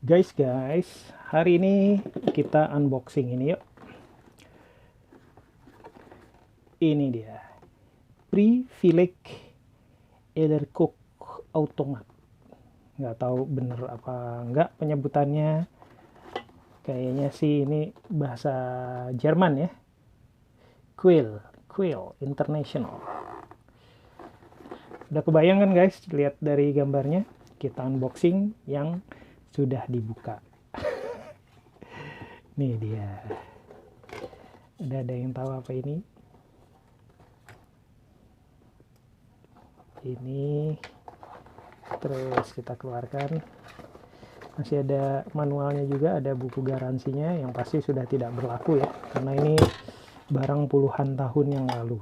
Guys, hari ini kita unboxing ini yuk. Ini dia, Privilege Edercook Automat. Nggak tahu bener apa nggak penyebutannya. Kayaknya sih ini bahasa Jerman ya. Quill International. Udah kebayang kan guys, lihat dari gambarnya. Kita unboxing yang sudah dibuka. Nih dia. Ada yang tahu apa ini? Ini terus kita keluarkan. Masih ada manualnya juga, ada buku garansinya yang pasti sudah tidak berlaku ya, karena ini barang puluhan tahun yang lalu.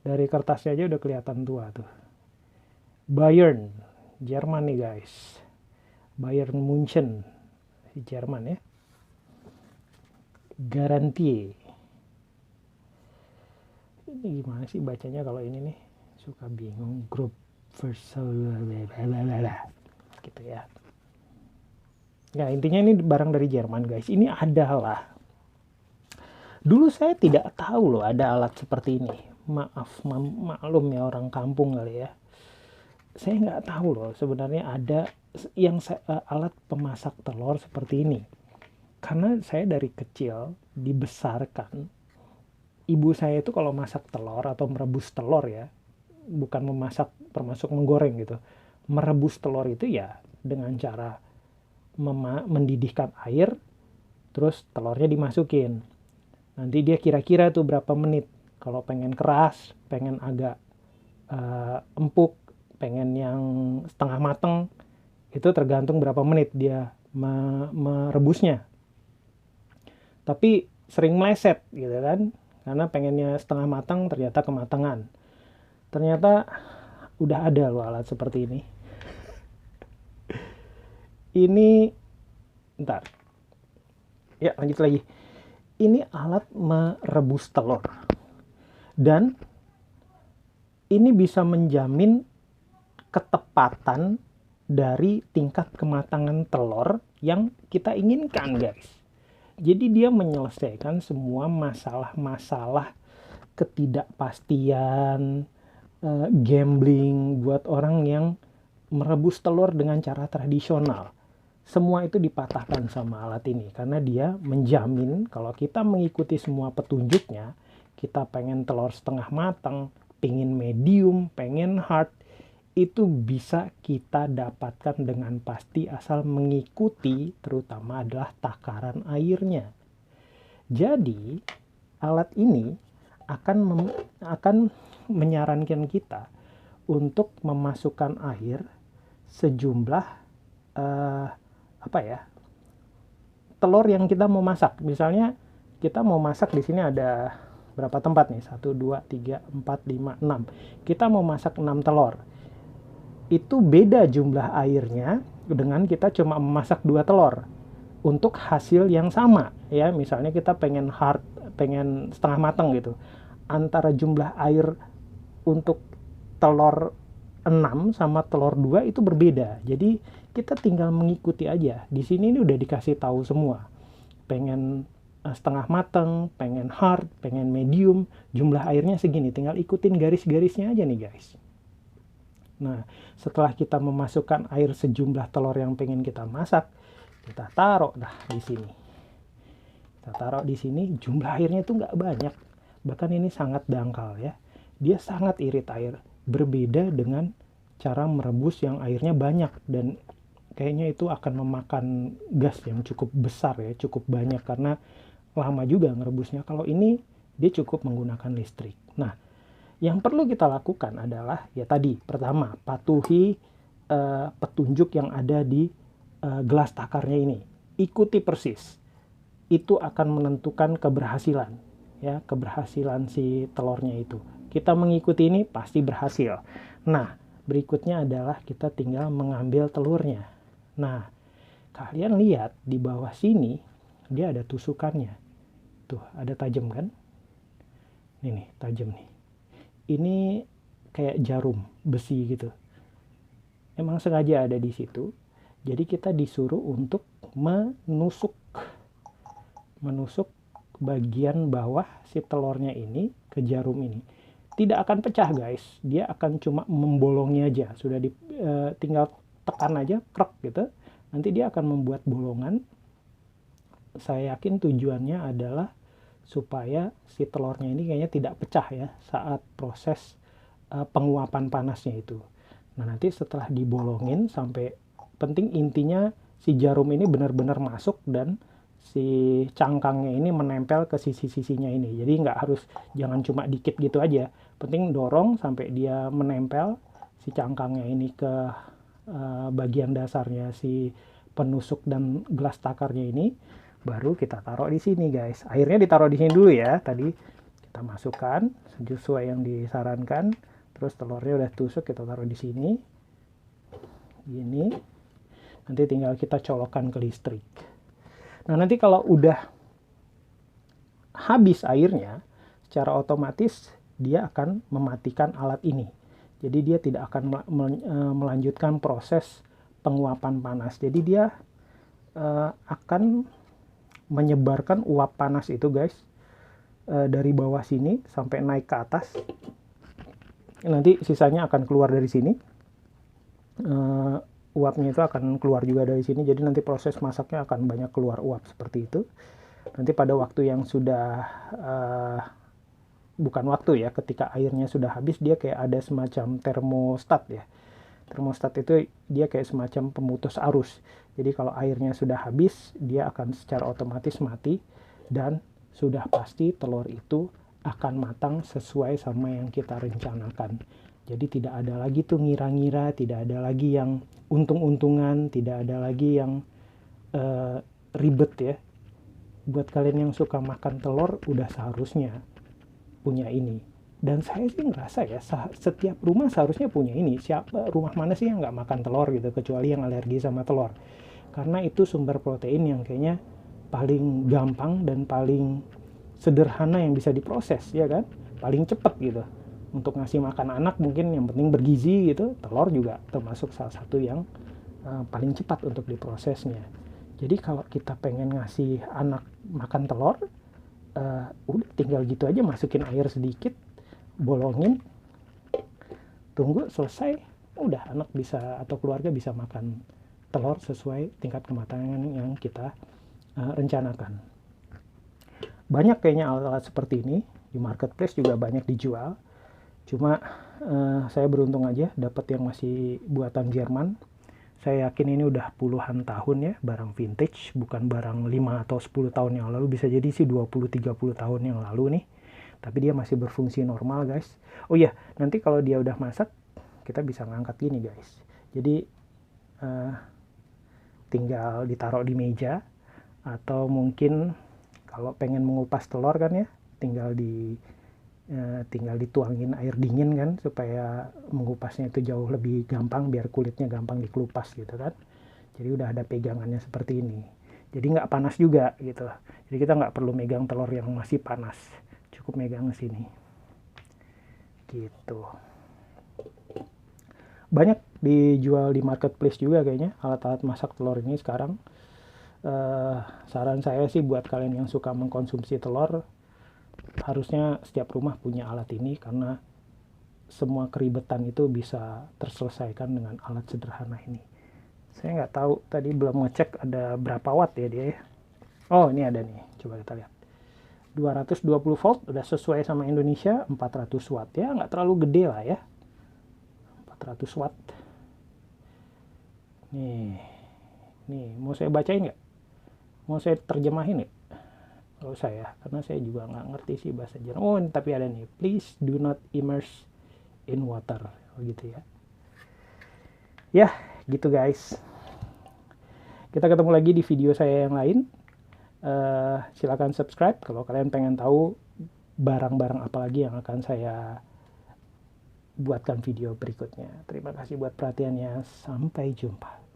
Dari kertasnya aja udah kelihatan tua tuh. Bayern, Jerman nih guys. Bayern Munchen, Jerman ya. Garantie. Ini gimana sih bacanya kalau ini nih? Suka bingung. Grup Versal gitu ya. Ya intinya ini barang dari Jerman guys. Ini adalah, dulu saya tidak tahu loh ada alat seperti ini. Maklum ya, orang kampung kali ya. Saya nggak tahu loh sebenarnya ada yang alat pemasak telur seperti ini. Karena saya dari kecil dibesarkan, ibu saya itu kalau masak telur atau merebus telur ya, bukan memasak termasuk menggoreng gitu, merebus telur itu ya dengan cara mendidihkan air, terus telurnya dimasukin, nanti dia kira-kira tuh berapa menit, kalau pengen keras, pengen agak empuk, pengen yang setengah mateng, itu tergantung berapa menit dia merebusnya. Tapi sering meleset gitu kan, karena pengennya setengah matang ternyata kematangan. Ternyata udah ada loh alat seperti ini. Ini ntar ya, lanjut lagi. Ini alat merebus telur, dan ini bisa menjamin ketepatan dari tingkat kematangan telur yang kita inginkan guys. Jadi dia menyelesaikan semua masalah-masalah ketidakpastian, gambling buat orang yang merebus telur dengan cara tradisional. Semua itu dipatahkan sama alat ini, karena dia menjamin kalau kita mengikuti semua petunjuknya, kita pengen telur setengah matang, pengen medium, pengen hard, itu bisa kita dapatkan dengan pasti asal mengikuti terutama adalah takaran airnya. Jadi alat ini akan menyarankan kita untuk memasukkan air sejumlah telur yang kita mau masak. Misalnya kita mau masak, di sini ada berapa tempat nih? 1, 2, 3, 4, 5, 6. Kita mau masak 6 telur. Itu beda jumlah airnya dengan kita cuma memasak 2 telur untuk hasil yang sama ya. Misalnya kita pengen hard, pengen setengah matang gitu, antara jumlah air untuk telur 6 sama telur 2 itu berbeda. Jadi kita tinggal mengikuti aja. Di sini ini udah dikasih tahu semua. Pengen setengah matang, pengen hard, pengen medium, jumlah airnya segini, tinggal ikutin garis-garisnya aja nih guys. Nah, setelah kita memasukkan air sejumlah telur yang pengen kita masak, kita taruh dah di sini. Kita taruh di sini, jumlah airnya itu nggak banyak. Bahkan ini sangat dangkal ya. Dia sangat irit air. Berbeda dengan cara merebus yang airnya banyak. Dan kayaknya itu akan memakan gas yang cukup besar ya, cukup banyak. Karena lama juga merebusnya. Kalau ini, dia cukup menggunakan listrik. Nah, yang perlu kita lakukan adalah ya tadi, pertama patuhi petunjuk yang ada di gelas takarnya ini, ikuti persis, itu akan menentukan keberhasilan ya, keberhasilan si telurnya itu. Kita mengikuti ini pasti berhasil. Nah berikutnya adalah kita tinggal mengambil telurnya. Nah kalian lihat di bawah sini dia ada tusukannya tuh, ada tajam kan, ini nih tajam nih. Ini kayak jarum besi gitu. Emang sengaja ada di situ. Jadi kita disuruh untuk menusuk bagian bawah si telurnya ini ke jarum ini. Tidak akan pecah guys, dia akan cuma membolongi aja. Sudah tinggal tekan aja, krek gitu. Nanti dia akan membuat bolongan. Saya yakin tujuannya adalah supaya si telurnya ini kayaknya tidak pecah ya saat proses penguapan panasnya itu. Nah nanti setelah dibolongin sampai, penting intinya si jarum ini benar-benar masuk dan si cangkangnya ini menempel ke sisi-sisinya ini. Jadi nggak harus, jangan cuma dikit gitu aja. Penting dorong sampai dia menempel si cangkangnya ini ke bagian dasarnya si penusuk dan gelas takarnya ini. Baru kita taruh di sini guys. Airnya ditaruh di sini dulu ya. Tadi kita masukkan sesuai yang disarankan. Terus telurnya udah tusuk, kita taruh di sini. Gini. Nanti tinggal kita colokkan ke listrik. Nah nanti kalau udah habis airnya, secara otomatis dia akan mematikan alat ini. Jadi dia tidak akan melanjutkan proses penguapan panas. Jadi dia akan menyebarkan uap panas itu guys, dari bawah sini sampai naik ke atas. Nanti sisanya akan keluar dari sini. Uapnya itu akan keluar juga dari sini, jadi nanti proses masaknya akan banyak keluar uap seperti itu. Nanti pada waktu yang sudah bukan waktu ya, ketika airnya sudah habis, dia kayak ada semacam termostat ya. Termostat itu dia kayak semacam pemutus arus. Jadi kalau airnya sudah habis, dia akan secara otomatis mati, dan sudah pasti telur itu akan matang sesuai sama yang kita rencanakan. Jadi tidak ada lagi tuh ngira-ngira, tidak ada lagi yang untung-untungan, tidak ada lagi yang ribet ya. Buat kalian yang suka makan telur, udah seharusnya punya ini. Dan saya sih ngerasa ya, setiap rumah seharusnya punya ini. Rumah mana sih yang nggak makan telur gitu, kecuali yang alergi sama telur. Karena itu sumber protein yang kayaknya paling gampang dan paling sederhana yang bisa diproses, ya kan? Paling cepet gitu. Untuk ngasih makan anak mungkin yang penting bergizi gitu, telur juga termasuk salah satu yang paling cepat untuk diprosesnya. Jadi kalau kita pengen ngasih anak makan telur, udah tinggal gitu aja, masukin air sedikit, bolongin, tunggu selesai, udah anak bisa atau keluarga bisa makan telur sesuai tingkat kematangan yang kita rencanakan. Banyak kayaknya alat-alat seperti ini di marketplace, juga banyak dijual. Cuma saya beruntung aja dapat yang masih buatan Jerman. Saya yakin ini udah puluhan tahun ya, barang vintage, bukan barang 5 atau 10 tahun yang lalu. Bisa jadi sih 20-30 tahun yang lalu nih. Tapi dia masih berfungsi normal guys. Oh iya, nanti kalau dia udah masak, kita bisa ngangkat gini guys. Jadi tinggal ditaruh di meja, atau mungkin kalau pengen mengupas telur kan ya, tinggal dituangin air dingin kan, supaya mengupasnya itu jauh lebih gampang, biar kulitnya gampang dikelupas gitu kan. Jadi udah ada pegangannya seperti ini, jadi nggak panas juga gitu. Jadi kita nggak perlu megang telur yang masih panas, cukup megang sini gitu. Banyak dijual di marketplace juga kayaknya alat-alat masak telur ini sekarang. Saran saya sih buat kalian yang suka mengkonsumsi telur, harusnya setiap rumah punya alat ini, karena semua keribetan itu bisa terselesaikan dengan alat sederhana ini. Saya nggak tahu, tadi belum ngecek ada berapa watt ya dia ya. Oh ini ada nih, coba kita lihat. 220 volt, udah sesuai sama Indonesia. 400 watt ya, nggak terlalu gede lah ya. 400 watt. Nih mau saya bacain nggak? Mau saya terjemahin nggak? Kalau saya, karena saya juga nggak ngerti sih bahasa Jerman. Oh, tapi ada nih, please do not immerse in water, gitu ya. Ya, gitu guys. Kita ketemu lagi di video saya yang lain. Silakan subscribe kalau kalian pengen tahu barang-barang apa lagi yang akan saya buatkan video berikutnya. Terima kasih buat perhatiannya. Sampai jumpa.